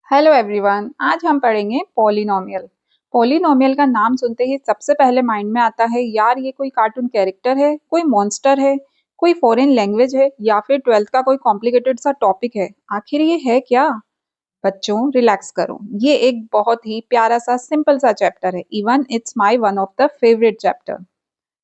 Hello everyone, आज हम पढ़ेंगे पॉलिनोमियल। पॉलिनोमियल का नाम सुनते ही सबसे पहले माइंड में आता है यार ये कोई कार्टून कैरेक्टर है, कोई मॉन्स्टर है, कोई फॉरेन लैंग्वेज है या फिर ट्वेल्थ का कोई कॉम्प्लिकेटेड सा टॉपिक है। आखिर ये है क्या? बच्चों रिलैक्स करो, ये एक बहुत ही प्यारा सा सिंपल सा चैप्टर है। Even it's my one of the favourite chapter.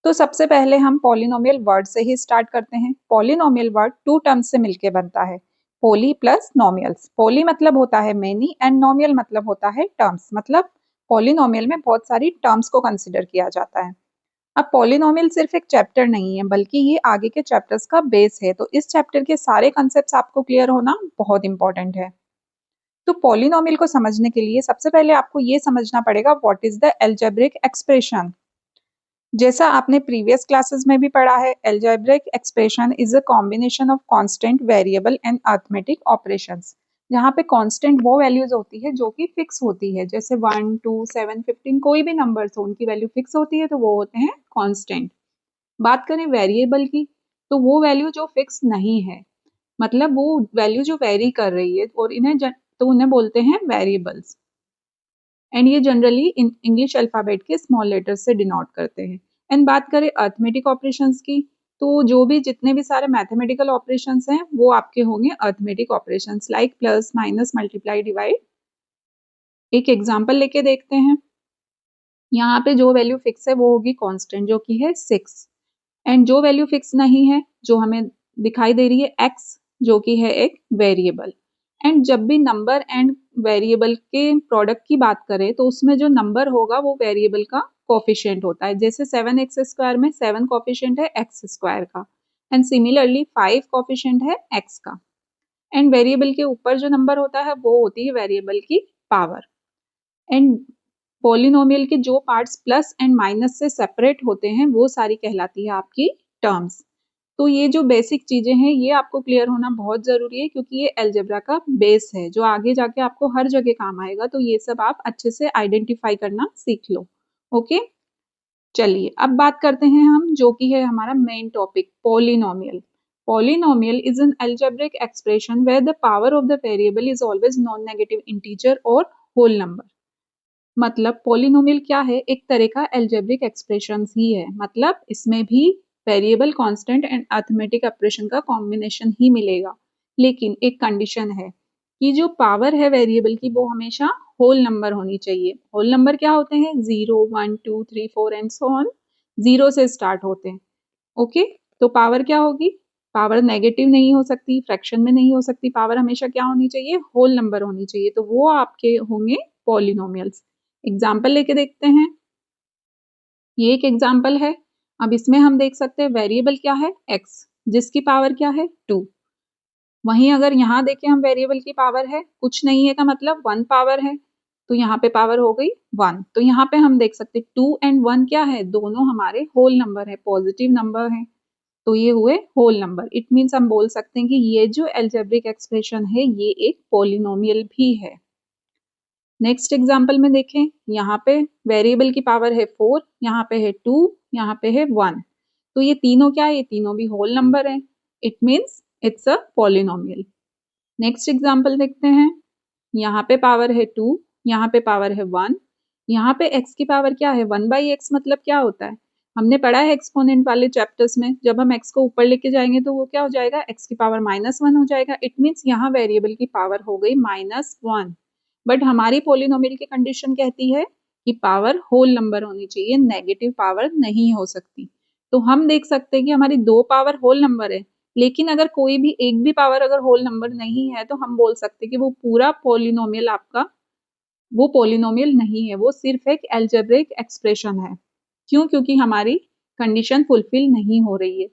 तो सबसे पहले हम पॉलिनोमियल वर्ड से ही स्टार्ट करते हैं। पॉलिनोमियल वर्ड टू टर्म्स से मिलके बनता है, पोली प्लस नोमियल्स। पोली मतलब होता है मेनी एंड नोमियल मतलब होता है टर्म्स। मतलब पॉलिनोमियल में बहुत सारी टर्म्स को कंसिडर किया जाता है। अब पॉलिनोमियल सिर्फ एक चैप्टर नहीं है बल्कि ये आगे के चैप्टर्स का बेस है। तो इस चैप्टर के सारे कंसेप्ट आपको क्लियर होना बहुत इंपॉर्टेंट है। तो पॉलिनोमियल को समझने के लिए सबसे पहले आपको ये समझना पड़ेगा what is the algebraic expression. जैसा आपने प्रीवियस क्लासेस में भी पढ़ा है, algebraic expression is a combination of constant, variable and arithmetic operations. जहाँ पे कांस्टेंट वो वैल्यूज होती है जो कि फिक्स होती है, जैसे 1 2 7 15 कोई भी नंबर्स हो उनकी वैल्यू फिक्स होती है तो वो होते हैं कांस्टेंट। बात करें वेरिएबल की, तो वो वैल्यू जो फिक्स नहीं है, मतलब वो वैल्यू जो वेरी कर रही है और तो उन्हें बोलते हैं वेरिएबल्स। एंड ये जनरली इंग्लिश अल्फाबेट के स्मॉल लेटर्स से डिनोट करते हैं। एंड बात करें अर्थमेटिक ऑपरेशंस की, तो जो भी जितने भी सारे मैथमेटिकल ऑपरेशंस हैं वो आपके होंगे arithmetic operations, like plus minus multiply divide. एक एग्जांपल लेके देखते हैं। यहाँ पे जो वैल्यू फिक्स है वो होगी कांस्टेंट जो कि है 6, एंड जो वैल्यू फिक्स नहीं है जो हमें दिखाई दे रही है x, जो कि है एक वेरिएबल। एंड जब भी नंबर एंड वेरिएबल के प्रोडक्ट की बात करें तो उसमें जो नंबर होगा वो वेरिएबल का कोफिशिएंट होता है। जैसे 7x² में 7 कोफिशिएंट है x² का, एंड सिमिलरली 5 कोफिशिएंट है x का। एंड वेरिएबल के ऊपर जो नंबर होता है वो होती है वेरिएबल की पावर। एंड पॉलिनोमियल के जो पार्ट्स प्लस एंड माइनस से सेपरेट होते हैं वो सारी कहलाती है आपकी टर्म्स। तो ये जो बेसिक चीजें हैं ये आपको क्लियर होना बहुत जरूरी है, क्योंकि ये अलजेब्रा का बेस है जो आगे जाके आपको हर जगह काम आएगा। तो ये सब आप अच्छे से आइडेंटिफाई करना सीख लो। ओके, चलिए अब बात करते हैं हम जो कि है हमारा main topic, polynomial. Polynomial is an algebraic expression where the power of the variable is always non negative integer और होल नंबर। मतलब पॉलिनोमियल क्या है? एक तरह का अलजेब्रिक एक्सप्रेशन ही है। मतलब इसमें भी variable, constant and arithmetic operation का कॉम्बिनेशन ही मिलेगा, लेकिन एक कंडीशन है कि जो पावर है वेरिएबल की वो हमेशा होल नंबर होनी चाहिए। होल नंबर क्या होते हैं? 0 1 2 3 4 एंड सो ऑन, जीरो से स्टार्ट होते हैं। ओके, तो पावर क्या होगी? पावर नेगेटिव नहीं हो सकती, फ्रैक्शन में नहीं हो सकती, पावर हमेशा क्या होनी चाहिए? होल नंबर होनी चाहिए। तो वो आपके होंगे पॉलिनोमियल्स। एग्जाम्पल लेके देखते हैं। ये एक एग्जाम्पल है। अब इसमें हम देख सकते हैं वेरिएबल क्या है? x, जिसकी पावर क्या है? 2। वहीं अगर यहाँ देखें हम वेरिएबल की पावर है कुछ नहीं है का मतलब 1 पावर है, तो यहाँ पे पावर हो गई 1। तो यहाँ पे हम देख सकते 2 एंड 1 क्या है? दोनों हमारे होल नंबर है, पॉजिटिव नंबर है। तो ये हुए होल नंबर। इट मीन्स हम बोल सकते हैं कि ये जो अलजेब्रिक एक्सप्रेशन है ये एक पॉलिनोमियल भी है। नेक्स्ट एग्जाम्पल में देखें, यहाँ पे वेरिएबल की पावर है 4, यहाँ पे है 2, यहाँ पे है 1। तो ये तीनों क्या है? ये तीनों भी होल नंबर है। It means it's a polynomial. Next example देखते हैं। यहाँ पे पावर है 2, यहाँ पे पावर है 1, यहाँ पे x की पावर क्या है? 1/x। मतलब क्या होता है? हमने पढ़ा है एक्सपोनेंट वाले चैप्टर्स में, जब हम x को ऊपर लेके जाएंगे तो वो क्या हो जाएगा? x की पावर -1 हो जाएगा। इट मीन्स यहाँ वेरिएबल की पावर हो गई -1। बट हमारी पोलिनोमियल की कंडीशन कहती है कि पावर होल नंबर होनी चाहिए, नेगेटिव पावर नहीं हो सकती। तो हम देख सकते हैं कि हमारी 2 पावर होल नंबर है, लेकिन अगर कोई भी एक भी पावर अगर होल नंबर नहीं है तो हम बोल सकते हैं कि वो पूरा पोलिनोमियल आपका वो पोलिनोमियल नहीं है, वो सिर्फ एक अलजेब्रिक एक्सप्रेशन है। क्यों? क्योंकि हमारी कंडीशन फुलफिल नहीं हो रही है।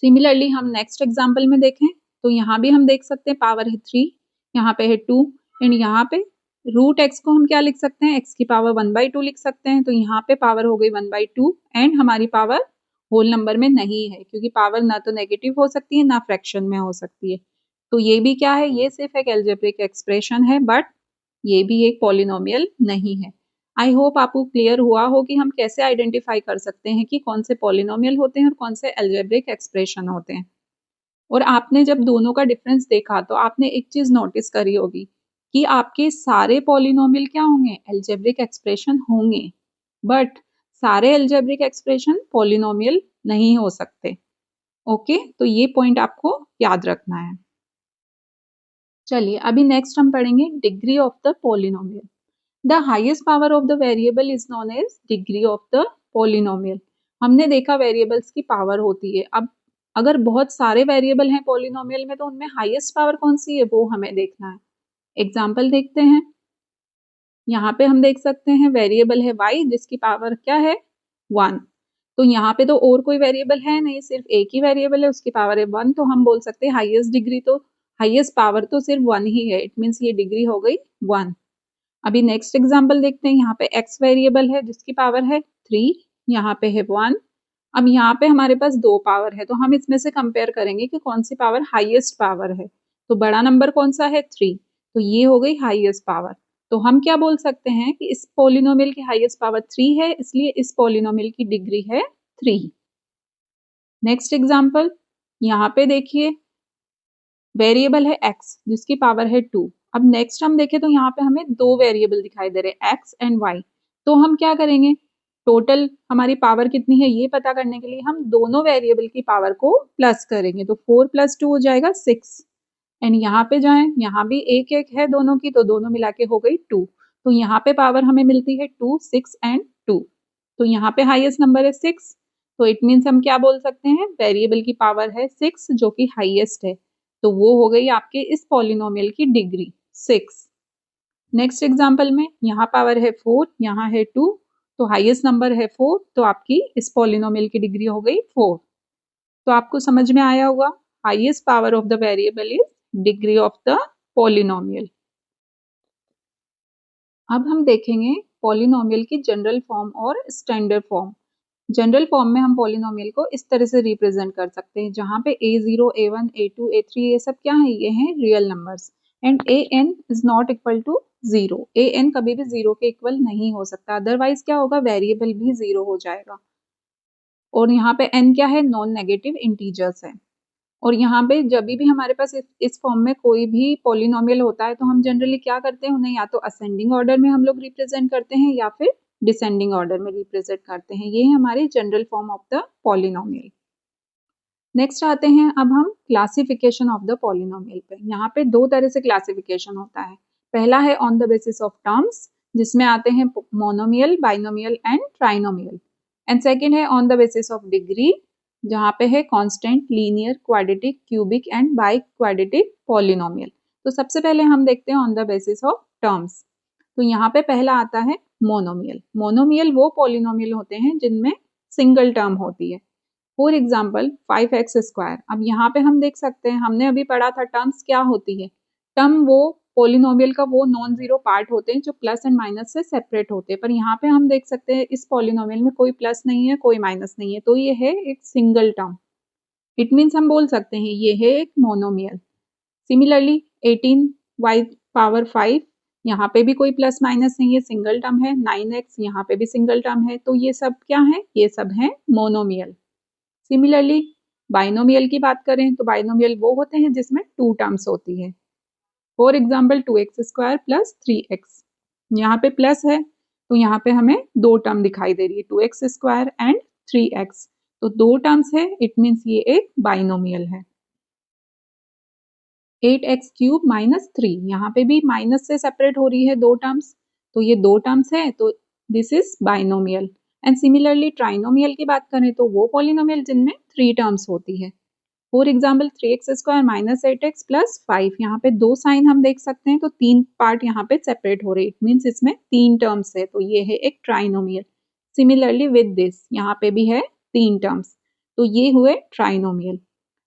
सिमिलरली हम नेक्स्ट एग्जाम्पल में देखें तो यहाँ भी हम देख सकते हैं पावर है 3, यहाँ पे है 2, एंड यहाँ पे रूट एक्स को हम क्या लिख सकते हैं? एक्स की पावर 1/2 लिख सकते हैं। तो यहाँ पे पावर हो गई 1/2 एंड हमारी पावर होल नंबर में नहीं है, क्योंकि पावर ना तो नेगेटिव हो सकती है ना फ्रैक्शन में हो सकती है। तो ये भी क्या है? ये सिर्फ एक अलजेब्रिक एक्सप्रेशन है, बट ये भी एक पॉलिनोमियल नहीं है। आई होप आपको क्लियर हुआ हो कि हम कैसे आइडेंटिफाई कर सकते हैं कि कौन से पॉलिनोमियल होते हैं और कौन से अलजेब्रिक एक्सप्रेशन होते हैं। और आपने जब दोनों का डिफरेंस देखा तो आपने एक चीज नोटिस करी होगी कि आपके सारे पॉलिनोमियल क्या होंगे, एल्जेब्रिक एक्सप्रेशन होंगे, बट सारे एल्जेब्रिक एक्सप्रेशन पॉलिनोमियल नहीं हो सकते। ओके, तो ये पॉइंट आपको याद रखना है। चलिए अभी नेक्स्ट हम पढ़ेंगे degree of the polynomial. The highest power of the variable is known as degree of the polynomial. हमने देखा वेरिएबल्स की पावर होती है। अब अगर बहुत सारे वेरिएबल हैं पॉलिनोमियल में तो उनमें हाईएस्ट पावर कौन सी है वो हमें देखना है। एग्जाम्पल देखते हैं। यहाँ पे हम देख सकते हैं वेरिएबल है y जिसकी पावर क्या है 1। तो यहाँ पे तो और कोई वेरिएबल है नहीं, सिर्फ एक ही वेरिएबल है, उसकी पावर है 1। तो हम बोल सकते हैं हाईएस्ट डिग्री तो हाईएस्ट पावर तो सिर्फ 1 ही है। इट मीन्स ये डिग्री हो गई 1। अभी नेक्स्ट एग्जाम्पल देखते हैं। यहाँ पे x वेरिएबल है जिसकी पावर है 3, यहाँ पे है 1। अब यहाँ पे हमारे पास दो पावर है तो हम इसमें से कंपेयर करेंगे कि कौन सी पावर हाईएस्ट पावर है। तो बड़ा नंबर कौन सा है 3, तो ये हो गई हाईएस्ट पावर। तो हम क्या बोल सकते हैं कि इस पॉलिनोमियल की हाईएस्ट पावर 3 है, इसलिए इस पॉलिनोमियल की डिग्री है 3। नेक्स्ट एग्जाम्पल, यहाँ पे देखिए वेरिएबल है x जिसकी पावर है 2। अब नेक्स्ट हम देखें तो यहाँ पे हमें दो वेरिएबल दिखाई दे रहे हैं x एंड y। तो हम क्या करेंगे, टोटल हमारी पावर कितनी है ये पता करने के लिए हम दोनों वेरिएबल की पावर को प्लस करेंगे। तो 4 + 2 हो जाएगा 6। एंड यहाँ पे जाएं, यहाँ भी एक एक है दोनों की, तो दोनों मिला के हो गई 2। तो यहाँ पे पावर हमें मिलती है 2, 6 एंड 2। तो यहाँ पे हाईएस्ट नंबर है 6। तो इट मीन्स हम क्या बोल सकते हैं, वेरिएबल की पावर है 6 जो कि हाईएस्ट है। तो वो हो गई आपके इस पॉलिनोमियल की डिग्री 6। नेक्स्ट एग्जाम्पल में यहाँ पावर है 4, यहाँ है 2, तो हाईएस्ट नंबर है 4। तो आपकी इस पॉलिनोमियल की डिग्री हो गई 4। तो आपको समझ में आया होगा, highest power of the variable is degree of the polynomial. अब हम देखेंगे पॉलिनोमियल की जनरल फॉर्म और स्टैंडर्ड फॉर्म। जनरल फॉर्म में हम पॉलिनोमियल को इस तरह से रिप्रेजेंट कर सकते हैं, जहाँ पे a0, a1, a2, a3 ये सब क्या है, ये हैं real numbers. And an is not equal to 0। an कभी भी 0 के इक्वल नहीं हो सकता, अदरवाइज क्या होगा, वेरिएबल भी 0 हो जाएगा। और यहाँ पे n क्या है, नॉन नेगेटिव इंटीजर्स है। और यहाँ पे जब भी हमारे पास इस फॉर्म में कोई भी पॉलिनोमियल होता है तो हम जनरली क्या करते हैं, उन्हें या तो असेंडिंग ऑर्डर में हम लोग रिप्रेजेंट करते हैं या फिर डिसेंडिंग ऑर्डर में रिप्रेजेंट करते हैं। ये है हमारी general form of the polynomial. Next आते हैं अब हम क्लासिफिकेशन ऑफ द पॉलिनोमियल पे। यहाँ पे दो तरह से क्लासिफिकेशन होता है। पहला है on the basis of terms, जिसमें आते हैं monomial, binomial and trinomial. And second है on the basis of degree, जहाँ पे है constant, linear, quadratic, cubic and by quadratic polynomial. तो सबसे पहले हम देखते हैं on the basis of terms. तो यहाँ पे पहला आता है मोनोमियल। मोनोमियल वो पॉलिनोमियल होते हैं जिनमें सिंगल टर्म होती है। For example 5x²। अब यहाँ पे हम देख सकते हैं, हमने अभी पढ़ा था टर्म्स क्या होती है। टर्म वो पॉलिनोमियल का वो नॉन जीरो पार्ट होते हैं जो प्लस एंड माइनस से सेपरेट होते हैं, पर यहाँ पे हम देख सकते हैं इस पॉलिनोमियल में कोई प्लस नहीं है, कोई माइनस नहीं है, तो ये है एक सिंगल टर्म। इट मीन्स हम बोल सकते हैं ये है एक मोनोमियल। सिमिलरली 18y⁵, यहाँ पे भी कोई प्लस माइनस नहीं है, सिंगल टर्म है। 9x, यहाँ पे भी सिंगल टर्म है। तो ये सब क्या है, ये सब है मोनोमियल। सिमिलरली बाइनोमियल की बात करें तो बाइनोमियल वो होते हैं जिसमें टू टर्म्स होती है। फॉर एग्जाम्पल 2x² + 3x, यहाँ पे प्लस है तो यहाँ पे हमें दो टर्म दिखाई दे रही है, 2x² एंड 3x। तो दो टर्म्स है, इट मीन्स ये एक बाइनोमियल है। 8x³ - 3, यहाँ पे भी माइनस से सेपरेट हो रही है दो टर्म्स, तो ये दो टर्म्स है, तो this is binomial. And similarly trinomial की बात करें तो वो पॉलिनोमियल जिनमें 3 टर्म्स होती है। फॉर एग्जाम्पल 3x² - 8x + 5, यहाँ पे दो साइन हम देख सकते हैं, तो 3 पार्ट यहाँ पे सेपरेट हो रहे हैं, इट मीन्स इसमें 3 टर्म्स है, तो ये है एक ट्राइनोमियल। सिमिलरली विद दिस, यहाँ पे भी है 3 टर्म्स, तो ये हुए trinomial.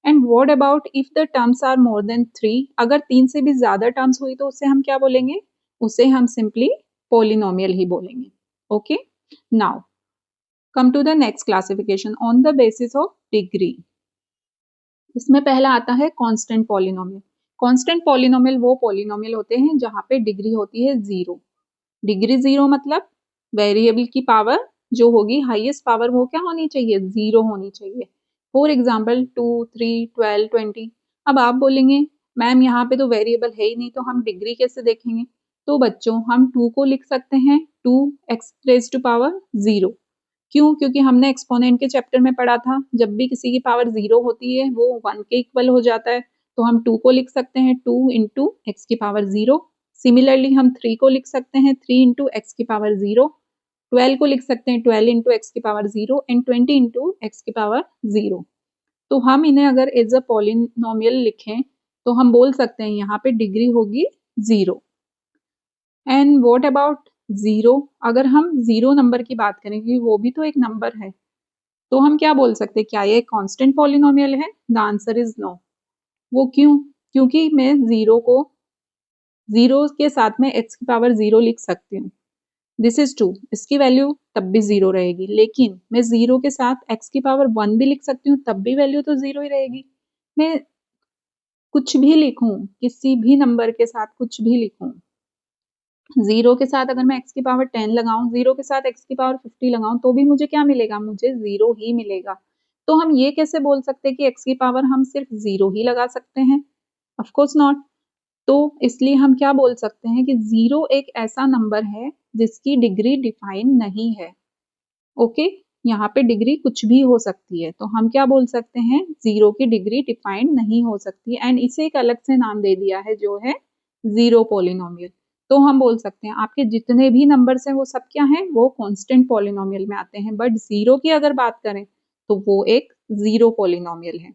And what about if the terms are more than 3, अगर 3 से भी ज्यादा टर्म्स हुई तो उसे हम क्या बोलेंगे, उसे हम सिंपली पॉलिनोमियल ही बोलेंगे। Okay, now come to the next classification on the basis of degree. इसमें पहला आता है कांस्टेंट पॉलिनोमियल। कांस्टेंट पॉलिनोमियल वो पॉलिनोमियल होते हैं जहां पे डिग्री होती है 0। डिग्री 0 मतलब वेरिएबल की पावर जो होगी, हाईएस्ट पावर वो क्या होनी चाहिए, 0 होनी चाहिए। फॉर एग्जाम्पल 2, 3, 12, 20, अब आप बोलेंगे मैम यहाँ पे तो वेरिएबल है ही नहीं, तो हम डिग्री कैसे देखेंगे? तो बच्चों हम 2 को लिख सकते हैं 2x⁻0। क्यों? क्योंकि हमने एक्सपोनेंट के चैप्टर में पढ़ा था, जब भी किसी की पावर 0 होती है वो 1 के इक्वल हो जाता है, तो हम 2 को लिख सकते हैं 2 इंटू एक्स की पावर 0। सिमिलरली हम 3 को लिख सकते हैं 3 इंटू एक्स की पावर 0। 12 को लिख सकते हैं 12 इंटू एक्स की पावर 0 एंड 20 इंटू एक्स की पावर 0। तो हम इन्हें अगर एज अ पॉलिनोमियल लिखें तो हम बोल सकते हैं यहाँ पे डिग्री होगी 0। And what about 0? अगर हम 0 नंबर की बात करें, क्योंकि वो भी तो एक नंबर है, तो हम क्या बोल सकते हैं, क्या ये कांस्टेंट पॉलिनोमियल है? The answer is no. वो क्यों? क्योंकि मैं 0 को 0 के साथ में x की पावर 0 लिख सकती हूँ। दिस इज ट्रू, इसकी वैल्यू तब भी 0 रहेगी, लेकिन मैं 0 के साथ x की पावर 1 भी लिख सकती हूँ, तब भी वैल्यू तो 0 ही रहेगी। मैं कुछ भी लिखूं, किसी भी नंबर के साथ कुछ भी लिखूं, 0 के साथ अगर मैं x की पावर 10 लगाऊं, 0 के साथ x की पावर 50 लगाऊं, तो भी मुझे क्या मिलेगा? मुझे 0 ही मिलेगा। तो हम ये कैसे बोल सकते हैं कि x की पावर हम सिर्फ 0 ही लगा सकते हैं? Of course not. तो इसलिए हम क्या बोल सकते हैं कि 0 एक ऐसा नंबर है जिसकी डिग्री डिफाइन नहीं है। ओके, यहाँ पे डिग्री कुछ भी हो सकती है, तो हम क्या बोल सकते हैं, 0 की डिग्री डिफाइन नहीं हो सकती, एंड इसे एक अलग से नाम दे दिया है जो है 0 पॉलिनोमियल। तो हम बोल सकते हैं आपके जितने भी नंबर्स हैं वो सब क्या हैं, वो कांस्टेंट पॉलिनोमियल में आते हैं, बट 0 की अगर बात करें तो वो एक 0 पॉलिनोमियल है।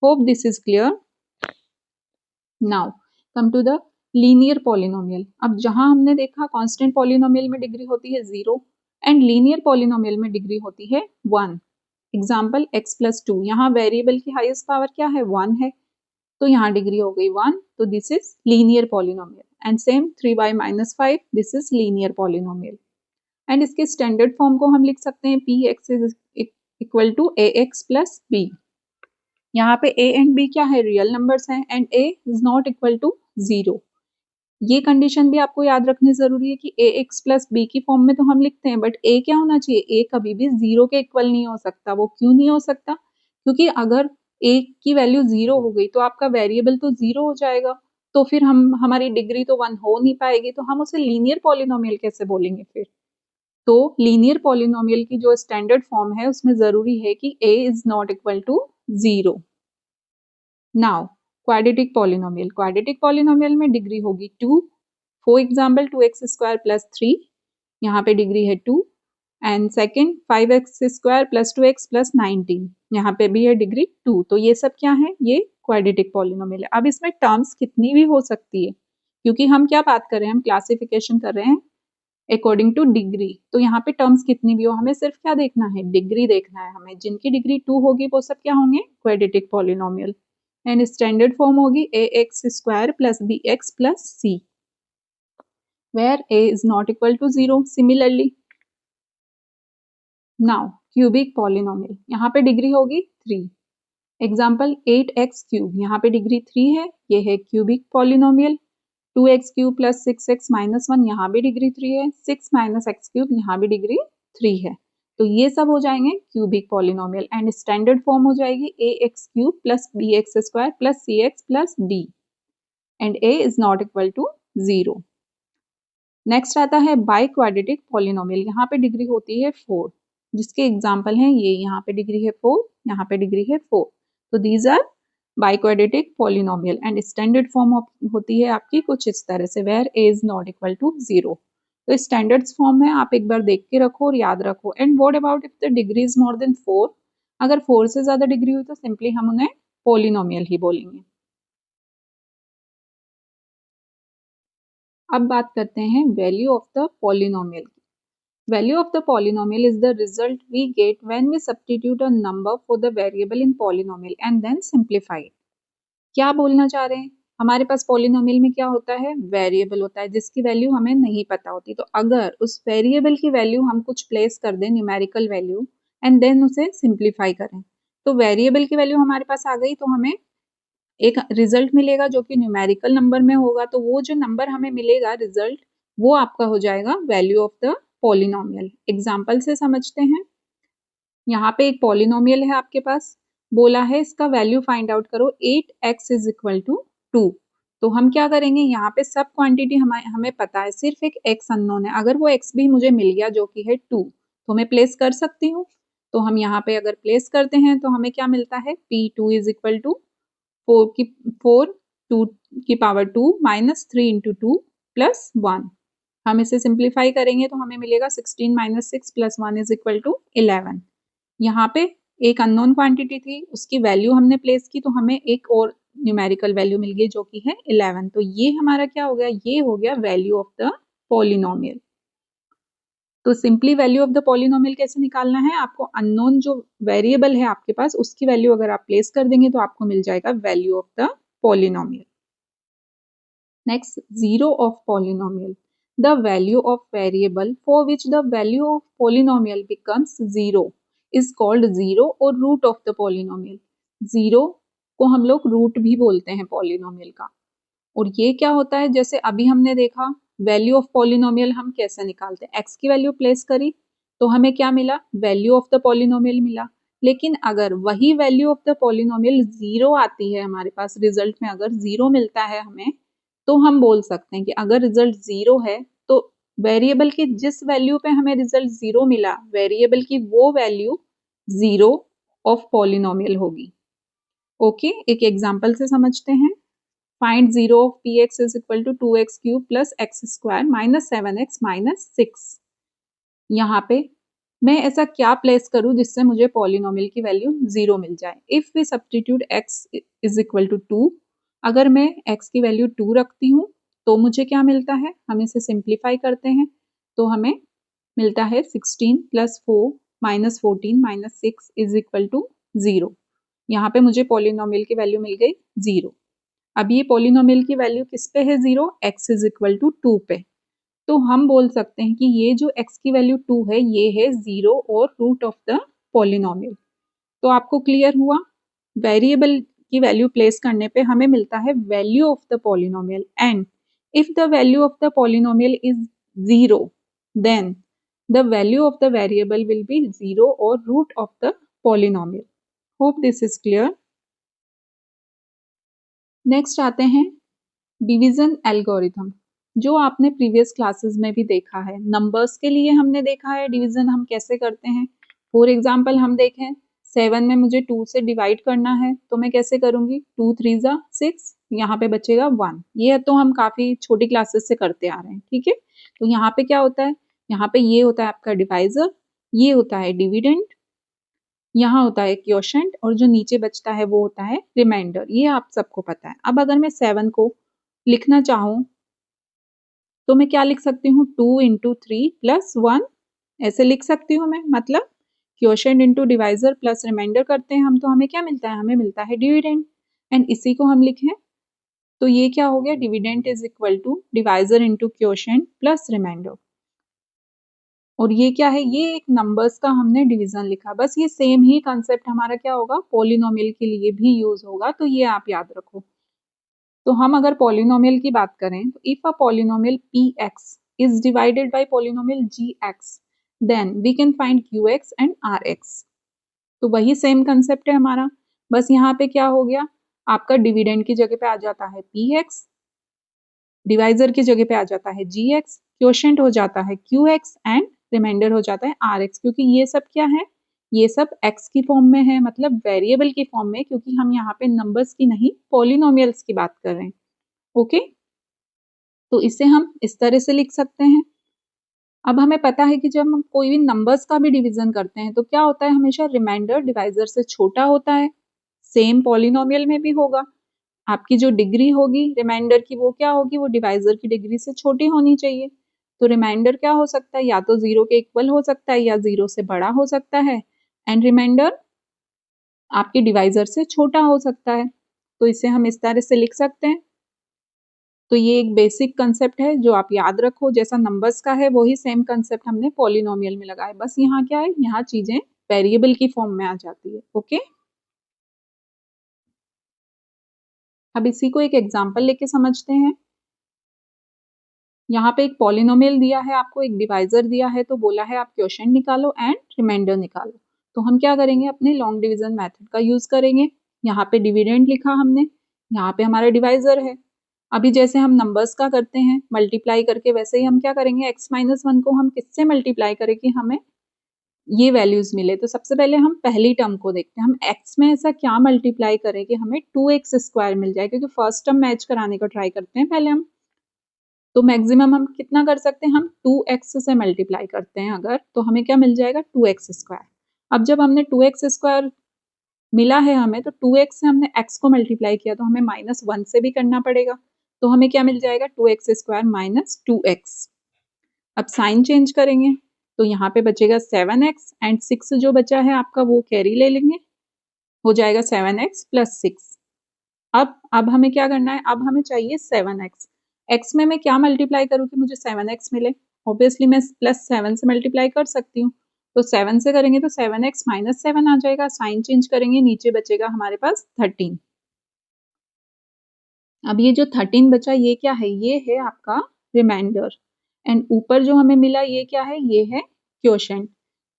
Hope this is clear. Now come to the linear polynomial. अब जहां हमने देखा कांस्टेंट पॉलिनोमियल में डिग्री होती है 0 एंड लीनियर पॉलिनोमियल में डिग्री होती है 1। एग्जाम्पल x+2, यहाँ वेरिएबल की हाईएस्ट पावर क्या है, 1 है, तो यहाँ डिग्री हो गई 1, तो this is linear polynomial. And same 3y-5, this is linear polynomial. And इसके स्टैंडर्ड फॉर्म को हम लिख सकते हैं px is equal to ax plus b। यहाँ पे a एंड b क्या है, रियल नंबर्स हैं, and a is not equal to 0। ये कंडीशन भी आपको याद रखनी जरूरी है कि ax प्लस b की फॉर्म में तो हम लिखते हैं, बट a क्या होना चाहिए, a कभी भी 0 के इक्वल नहीं हो सकता। वो क्यों नहीं हो सकता? क्योंकि अगर a की वैल्यू 0 हो गई तो आपका वेरिएबल तो 0 हो जाएगा, तो फिर हमारी डिग्री तो 1 हो नहीं पाएगी, तो हम उसे लीनियर पॉलिनोमियल कैसे बोलेंगे फिर? तो लीनियर पॉलिनोमियल की जो स्टैंडर्ड फॉर्म है उसमें जरूरी है कि a is not equal to 0। Now quadratic polynomial, quadratic polynomial में डिग्री होगी 2। फॉर एग्जाम्पल 2x² प्लस 3, यहाँ पे डिग्री है 2। And second 5x² plus 2x plus 19, यहाँ पे भी है डिग्री 2। तो ये सब क्या है, ये क्वाड्रेटिक पॉलिनोमियल है। अब इसमें टर्म्स कितनी भी हो सकती है, क्योंकि हम क्या बात कर रहे हैं, हम क्लासिफिकेशन कर रहे हैं अकॉर्डिंग टू डिग्री, तो यहाँ पे टर्म्स कितनी भी हो, हमें सिर्फ क्या देखना है, डिग्री देखना है हमें। जिनकी डिग्री 2 होगी वो सब क्या होंगे, quadratic polynomial. And standard form होगी ax² plus bx plus c, where a is not equal to 0. Similarly, now cubic polynomial, यहाँ पे डिग्री होगी 3। एग्जाम्पल 8x³, यहाँ पे डिग्री 3 है, ये है cubic polynomial. 2x³ plus 6x-1, यहाँ भी डिग्री 3 है। 6 - x³, यहाँ भी डिग्री 3 है। तो ये सब हो जाएंगे cubic polynomial, and standard form हो जाएगी ax³ plus bx² plus cx plus d, and a is not equal to 0। Next आता है बाई क्वाड्रेटिक पॉलिनोमियल, यहाँ पे डिग्री होती है 4, जिसके एग्जाम्पल हैं ये, यहाँ पे डिग्री है 4, यहाँ पे डिग्री है 4। तो these are bi quadratic polynomial, and standard form होती है आपकी कुछ इस तरह से, where a is not equal to 0। तो स्टैंडर्ड फॉर्म है, आप एक बार देख के रखो और याद रखो। And what about if the degree is more than 4? अगर 4 से ज्यादा डिग्री हुई तो सिंपली हम उन्हें पॉलिनोमियल ही बोलेंगे। अब बात करते हैं value of the polynomial. Value of the polynomial is the result we get when we substitute a number for the variable in polynomial and then simplify it. क्या बोलना चाह रहे हैं, हमारे पास पॉलिनोमियल में क्या होता है, वेरिएबल होता है जिसकी वैल्यू हमें नहीं पता होती। तो अगर उस वेरिएबल की वैल्यू हम कुछ प्लेस कर दें, न्यूमेरिकल वैल्यू, एंड देन उसे सिंप्लीफाई करें, तो वेरिएबल की वैल्यू हमारे पास आ गई, तो हमें एक रिजल्ट मिलेगा जो कि न्यूमेरिकल नंबर में होगा। तो वो जो नंबर हमें मिलेगा रिजल्ट, वो आपका हो जाएगा value of the polynomial. Example से समझते हैं। यहाँ पे एक पॉलिनोमियल है आपके पास, बोला है इसका वैल्यू फाइंड आउट करो 8x इज इक्वल टू 2। तो हम क्या करेंगे, यहाँ पे सब क्वांटिटी हमें पता है, सिर्फ एक x अननोन है। अगर वो x भी मुझे मिल गया जो कि है 2, तो मैं प्लेस कर सकती हूँ। तो हम यहाँ पे अगर प्लेस करते हैं तो हमें क्या मिलता है, P2 इज इक्वल टू 4 2 की पावर 2 माइनस 3 इंटू 2 प्लस 1। हम इसे सिंप्लीफाई करेंगे तो हमें मिलेगा 16 minus 6 plus 1 is equal to 11। यहाँ पे एक अननोन क्वांटिटी थी, उसकी वैल्यू हमने प्लेस की तो हमें एक और न्यूमेरिकल वैल्यू मिल गई जो कि है 11। तो ये हमारा क्या हो गया, ये हो गया वैल्यू ऑफ द पॉलिनोमियल। तो simply value of the polynomial कैसे निकालना है, आपको अननोन जो वेरिएबल है आपके पास उसकी वैल्यू अगर आप प्लेस कर देंगे तो आपको मिल जाएगा value of the polynomial. Next, zero of polynomial, the value of variable for which the value of polynomial becomes zero is called zero और root of the polynomial। Zero को हम लोग रूट भी बोलते हैं पॉलिनोमियल का। और ये क्या होता है, जैसे अभी हमने देखा वैल्यू ऑफ पॉलिनोमियल हम कैसे निकालते हैं, x की वैल्यू प्लेस करी तो हमें क्या मिला, वैल्यू ऑफ द पॉलिनोमियल मिला। लेकिन अगर वही value of the polynomial zero आती है हमारे पास, रिजल्ट में अगर जीरो मिलता है हमें, तो हम बोल सकते हैं कि अगर रिजल्ट जीरो है तो वेरिएबल की जिस वैल्यू पे हमें रिजल्ट जीरो मिला, वेरिएबल की वो वैल्यू जीरो ऑफ पॉलिनोमियल होगी। ओके, एक एग्जांपल से समझते हैं। Find zero of px is equal to 2x cube plus x square minus 7x minus 6। यहाँ पे मैं ऐसा क्या प्लेस करूं जिससे मुझे पॉलिनोमियल की वैल्यू जीरो मिल जाए। If we substitute x is equal to 2, अगर मैं x की वैल्यू 2 रखती हूँ तो मुझे क्या मिलता है, हम इसे सिंप्लीफाई करते हैं तो हमें मिलता है 16 plus 4 minus 14 minus 6 is equal to 0। यहाँ पे मुझे पॉलिनोमियल की वैल्यू मिल गई 0। अब ये पॉलिनोमियल की वैल्यू किस पे है, 0, x इज इक्वल टू 2 पे। तो हम बोल सकते हैं कि ये जो x की वैल्यू 2 है ये है 0 और रूट ऑफ द पॉलिनोमियल। तो आपको क्लियर हुआ, वेरिएबल की वैल्यू प्लेस करने पे हमें मिलता है value of the polynomial, and if the value of the polynomial is 0 then the value of the variable will be 0 और root of the polynomial. Hope this is clear. Next आते हैं division algorithm, जो आपने previous classes में भी देखा है। Numbers के लिए हमने देखा है डिवीजन हम कैसे करते हैं। फॉर एग्जांपल हम देखें 7 में मुझे 2 से डिवाइड करना है तो मैं कैसे करूंगी, 2 3 जा 6, यहाँ पे बचेगा 1। ये तो हम काफी छोटी क्लासेस से करते आ रहे हैं, ठीक है। तो यहाँ पे क्या होता है, यहाँ पे ये होता है आपका डिवाइजर, ये होता है डिविडेंड, यहाँ होता है क्वोशंट, और जो नीचे बचता है वो होता है रिमाइंडर। ये आप सबको पता है। अब अगर मैं 7 को लिखना चाहूँ तो मैं क्या लिख सकती हूँ, 2 इंटू 3 प्लस 1 ऐसे लिख सकती हूँ मैं। मतलब quotient into divisor plus remainder करते हैं हम तो हमें क्या मिलता है, हमें मिलता है डिविडेंड। एंड इसी को हम लिखें तो ये क्या हो गया, dividend is equal to divisor into quotient plus remainder. और ये क्या है, ये एक नंबर्स का हमने डिवीजन लिखा। बस ये सेम ही कंसेप्ट हमारा क्या होगा, पॉलिनोमियल के लिए भी यूज होगा, तो ये आप याद रखो। तो हम अगर पॉलिनोमियल की बात करें तो if a polynomial px is divided by polynomial gx then we can find qx and rx। तो वही सेम कंसेप्ट है हमारा, बस यहाँ पे क्या हो गया, आपका डिविडेंड की जगह पे आ जाता है px, डिवाइजर की जगह पे आ जाता है gx, क्वोशंट हो जाता है qx एंड रिमाइंडर हो जाता है rx। क्योंकि ये सब क्या है, ये सब x की फॉर्म में है, मतलब वेरिएबल की फॉर्म में, क्योंकि हम यहाँ पे नंबर्स की नहीं पॉलिनोमियल्स की बात कर रहे हैं। ओके, तो इसे हम इस तरह से लिख सकते हैं। अब हमें पता है कि जब हम कोई भी नंबर्स का भी डिवीजन करते हैं तो क्या होता है, हमेशा रिमाइंडर डिवाइजर से छोटा होता है। सेम पॉलिनोमियल में भी होगा, आपकी जो डिग्री होगी रिमाइंडर की वो क्या होगी, वो डिवाइजर की डिग्री से छोटी होनी चाहिए। तो रिमाइंडर क्या हो सकता है, या तो 0 के इक्वल हो सकता है या 0 से बड़ा हो सकता है, एंड रिमाइंडर आपके डिवाइजर से छोटा हो सकता है। तो इसे हम इस तरह से लिख सकते हैं। तो ये एक बेसिक कंसेप्ट है जो आप याद रखो, जैसा नंबर्स का है वही सेम कंसेप्ट हमने पॉलिनोमियल में लगाया। बस यहाँ क्या है, यहाँ चीजें वेरिएबल की फॉर्म में आ जाती है। ओके, अब इसी को एक एग्जांपल लेके समझते हैं। यहाँ पे एक पॉलिनोमियल दिया है आपको, एक डिवाइजर दिया है, तो बोला है आप क्वोशंट निकालो एंड रिमाइंडर निकालो। तो हम क्या करेंगे, अपने लॉन्ग डिवीजन मेथड का यूज करेंगे। यहाँ पे डिविडेंड लिखा हमने, यहाँ पे हमारा डिवाइजर है। अभी जैसे हम नंबर्स का करते हैं मल्टीप्लाई करके, वैसे ही हम क्या करेंगे, x-1 को हम किससे मल्टीप्लाई करें कि हमें ये वैल्यूज मिले। तो सबसे पहले हम पहली टर्म को देखते हैं, हम x में ऐसा क्या मल्टीप्लाई करें कि हमें 2x² मिल जाए, क्योंकि फर्स्ट टर्म मैच कराने का ट्राई करते हैं पहले हम। तो मैक्सिमम हम कितना कर सकते हैं, हम 2x से मल्टीप्लाई करते हैं अगर, तो हमें क्या मिल जाएगा, 2x²। अब जब हमने 2x² मिला है हमें, तो 2x से हमने x को मल्टीप्लाई किया, तो हमें -1 से भी करना पड़ेगा। तो हमें क्या मिल जाएगा, 2x² - 2x। अब साइन चेंज करेंगे, तो यहाँ पे बचेगा 7x एंड 6 जो बचा है आपका वो कैरी ले लेंगे, हो जाएगा 7x + 6। अब हमें क्या करना है, अब हमें चाहिए 7x। x में मैं क्या मल्टीप्लाई करूँ कि मुझे 7x मिले, ऑब्वियसली मैं +7 से मल्टीप्लाई कर सकती हूँ। तो 7 से करेंगे तो 7x - 7 आ जाएगा, साइन चेंज करेंगे, नीचे बचेगा हमारे पास 13। अब ये जो 13 बचा ये क्या है, ये है आपका रिमाइंडर, एंड ऊपर जो हमें मिला ये क्या है, ये है क्वोशेंट।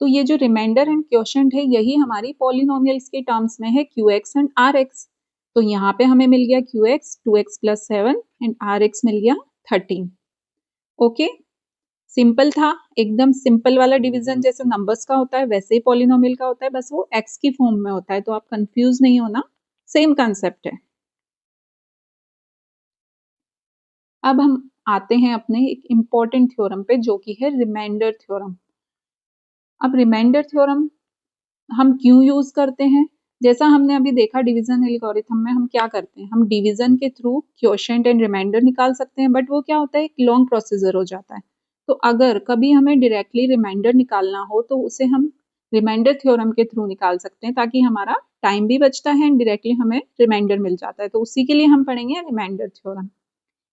तो ये जो रिमाइंडर एंड क्वोशेंट है यही हमारी पॉलिनोमियल्स के टर्म्स में है qx एंड rx। तो यहाँ पे हमें मिल गया qx 2x + 7 एंड rx मिल गया 13। ओके, सिंपल था, एकदम सिंपल वाला डिवीजन, जैसे नंबर्स का होता है वैसे ही पॉलिनोमियल का होता है, बस वो x की फॉर्म में होता है, तो आप कंफ्यूज नहीं होना, सेम कंसेप्ट है। अब हम आते हैं अपने एक इम्पॉर्टेंट थ्योरम पे, जो कि है रिमाइंडर थ्योरम। अब रिमाइंडर थ्योरम हम क्यों यूज करते हैं, जैसा हमने अभी देखा डिवीजन एल्गोरिथम में हम क्या करते हैं, हम डिवीजन के थ्रू क्वोशिएंट एंड रिमाइंडर निकाल सकते हैं, बट वो क्या होता है, एक लॉन्ग प्रोसीजर हो जाता है। तो अगर कभी हमें डायरेक्टली रिमाइंडर निकालना हो तो उसे हम रिमाइंडर थ्योरम के थ्रू निकाल सकते हैं, ताकि हमारा टाइम भी बचता है एंड डायरेक्टली हमें रिमाइंडर मिल जाता है। तो उसी के लिए हम पढ़ेंगे remainder theorem.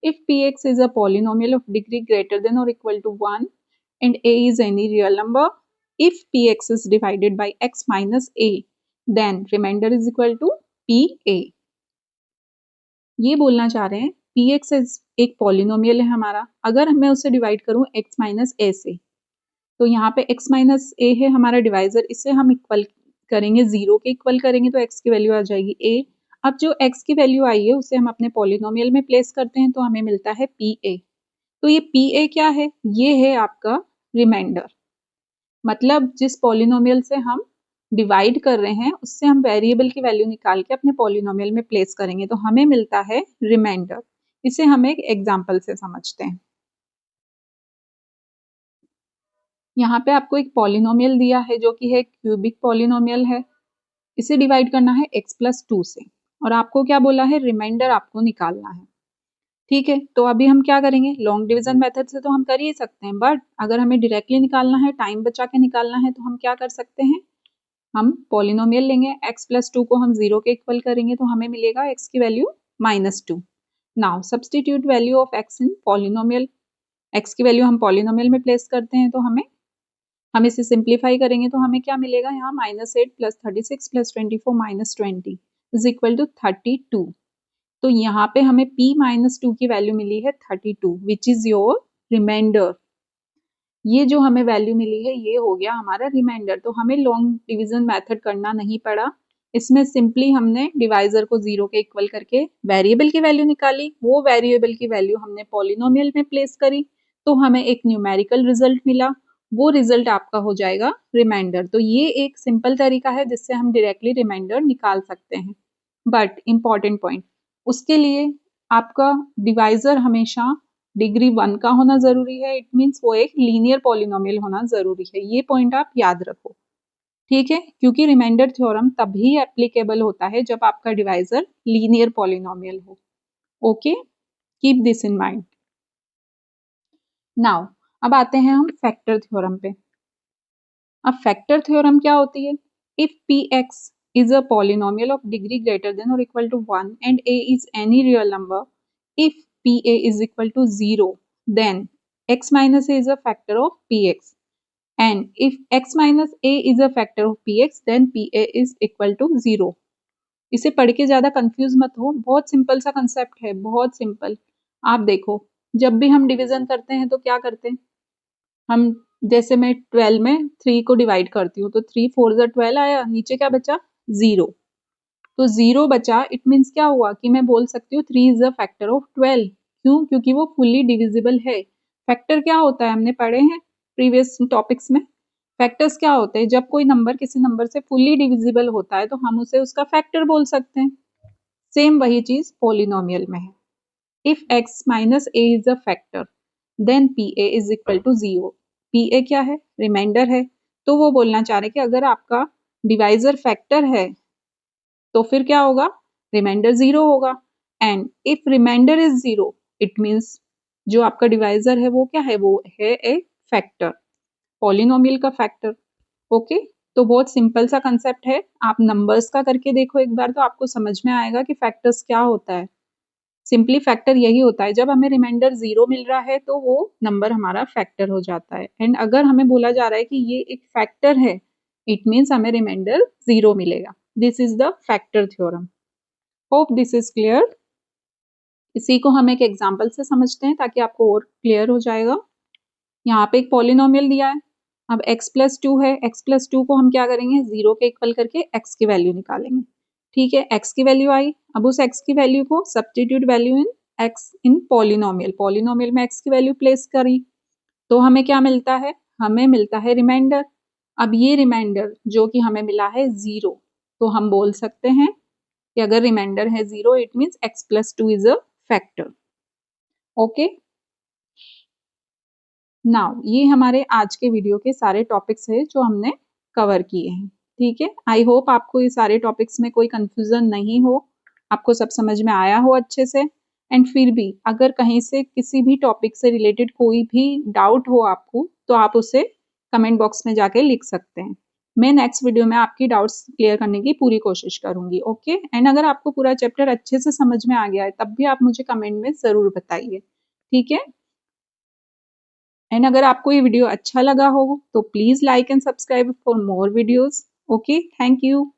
If Px is a polynomial of degree greater than or equal to 1 and a is any real number, if Px is divided by x minus a, then remainder is equal to Pa। ये बोलना चाह रहे हैं Px एक polynomial है हमारा, अगर मैं उसे डिवाइड करूं x माइनस ए से, तो यहाँ पे x माइनस ए है हमारा डिवाइजर, इसे हम इक्वल करेंगे, 0 के इक्वल करेंगे तो x की वैल्यू आ जाएगी a। अब जो x की वैल्यू आई है उसे हम अपने पॉलिनोमियल में प्लेस करते हैं, तो हमें मिलता है Pa। तो ये Pa क्या है, ये है आपका रिमाइंडर। मतलब जिस पॉलिनोमियल से हम डिवाइड कर रहे हैं उससे हम वेरिएबल की वैल्यू निकाल के अपने पॉलिनोमियल में प्लेस करेंगे, तो हमें मिलता है रिमाइंडर। इसे हम एक एग्जाम्पल से समझते हैं। यहाँ पे आपको एक पॉलिनोमियल दिया है जो कि है क्यूबिक पॉलिनोमियल है, इसे डिवाइड करना है x + 2 से, और आपको क्या बोला है, रिमाइंडर आपको निकालना है। ठीक है, तो अभी हम क्या करेंगे, लॉन्ग डिवीजन मेथड से तो हम कर ही सकते हैं, बट अगर हमें डायरेक्टली निकालना है, टाइम बचा के निकालना है, तो हम क्या कर सकते हैं, हम पॉलिनोमियल लेंगे, x + 2 को हम 0 के इक्वल करेंगे, तो हमें मिलेगा x की value -2। Now substitute value of x in polynomial, x की वैल्यू हम पॉलिनोमियल में प्लेस करते हैं, तो हम इसे सिंप्लीफाई करेंगे तो हमें क्या मिलेगा, यहाँ -8 + 36 + 24 - 20 इज इक्वल टू 32। तो यहाँ पे हमें p - 2 की वैल्यू मिली है 32, विच इज योर रिमाइंडर। ये जो हमें वैल्यू मिली है ये हो गया हमारा रिमाइंडर। तो हमें लॉन्ग डिवीजन मेथड करना नहीं पड़ा, इसमें सिंपली हमने डिवाइजर को 0 के इक्वल करके वेरिएबल की वैल्यू निकाली, वो वेरिएबल की वैल्यू हमने पॉलिनोमियल में प्लेस करी, तो हमें एक न्यूमेरिकल रिजल्ट मिला, वो रिजल्ट आपका हो जाएगा रिमाइंडर। तो ये एक सिंपल तरीका है जिससे हम डायरेक्टली रिमाइंडर निकाल सकते हैं। बट इम्पॉर्टेंट पॉइंट, उसके लिए आपका डिवाइजर हमेशा डिग्री 1 का होना जरूरी है, इट मीन्स वो एक लीनियर पॉलिनोमियल होना जरूरी है, ये पॉइंट आप याद रखो। ठीक है, क्योंकि रिमाइंडर थ्योरम तभी एप्लीकेबल होता है जब आपका डिवाइजर लीनियर पॉलिनोमियल हो। Okay, keep this in mind. Now अब आते हैं हम फैक्टर थ्योरम पे। अब फैक्टर थ्योरम क्या होती है, if Px is a polynomial of degree greater than or equal to 1 and a is any real number, if Pa is equal to 0, then x minus a is a factor of Px, and if x minus a is a factor of Px, then Pa is equal to 0। इसे पढ़ के ज्यादा confuse मत हो, बहुत simple सा concept है, बहुत सिंपल। आप देखो, जब भी हम डिवीजन करते हैं तो क्या करते हैं, हम जैसे मैं 12 में 3 को डिवाइड करती हूँ तो 3 4 ज़ा 12 आया, नीचे क्या बचा 0। तो 0 बचा, इट मीन्स क्या हुआ कि मैं बोल सकती हूँ 3 इज अ फैक्टर ऑफ 12। क्यों? क्योंकि वो फुल्ली डिविजिबल है। फैक्टर क्या होता है हमने पढ़े हैं प्रीवियस टॉपिक्स में। फैक्टर्स क्या होते हैं? जब कोई नंबर किसी नंबर से फुल्ली डिविजिबल होता है तो हम उसे उसका फैक्टर बोल सकते हैं। सेम वही चीज पॉलिनोमियल में है। If x minus a is a factor then P a is equal to 0। P a क्या है? रिमाइंडर है। तो वो बोलना चाह रहे कि अगर आपका डिवाइजर फैक्टर है तो फिर क्या होगा? रिमाइंडर 0 होगा। And if reminder is 0 it means जो आपका डिवाइजर है वो क्या है? वो है ए फैक्टर, पॉलिनोमियल का फैक्टर। ओके, तो बहुत सिंपल सा कंसेप्ट है। आप नंबर्स का करके देखो एक बार तो आपको समझ में आएगा कि फैक्टर्स क्या होता है। सिंपली फैक्टर यही होता है, जब हमें रिमाइंडर 0 मिल रहा है तो वो नंबर हमारा फैक्टर हो जाता है। एंड अगर हमें बोला जा रहा है कि ये एक फैक्टर है, इट मीन्स हमें रिमाइंडर 0 मिलेगा। This is the factor theorem. Hope this is clear. इसी को हम एक एग्जाम्पल से समझते हैं ताकि आपको और क्लियर हो जाएगा। यहाँ पे एक पॉलिनोमियल दिया है। अब x प्लस 2 है, x प्लस 2 को हम क्या करेंगे? 0 के इक्वल करके x की वैल्यू निकालेंगे। ठीक है, x की वैल्यू आई। अब उस x की वैल्यू को substitute value in x in polynomial, polynomial में x की वैल्यू प्लेस करी तो हमें क्या मिलता है? हमें मिलता है रिमाइंडर। अब ये रिमाइंडर जो कि हमें मिला है 0, तो हम बोल सकते हैं कि अगर रिमाइंडर है 0 it means x plus 2 is a factor. Okay, now ये हमारे आज के वीडियो के सारे टॉपिक्स है जो हमने कवर किए हैं। ठीक है, आई होप आपको ये सारे टॉपिक्स में कोई कंफ्यूजन नहीं हो, आपको सब समझ में आया हो अच्छे से। एंड फिर भी अगर कहीं से किसी भी टॉपिक से रिलेटेड कोई भी डाउट हो आपको तो आप उसे कमेंट बॉक्स में जाके लिख सकते हैं। मैं नेक्स्ट वीडियो में आपकी डाउट्स क्लियर करने की पूरी कोशिश करूंगी। ओके, एंड अगर आपको पूरा चैप्टर अच्छे से समझ में आ गया है तब भी आप मुझे कमेंट में ज़रूर बताइए। ठीक है, एंड अगर आपको ये वीडियो अच्छा लगा हो तो please like and subscribe for more videos. Okay, thank you.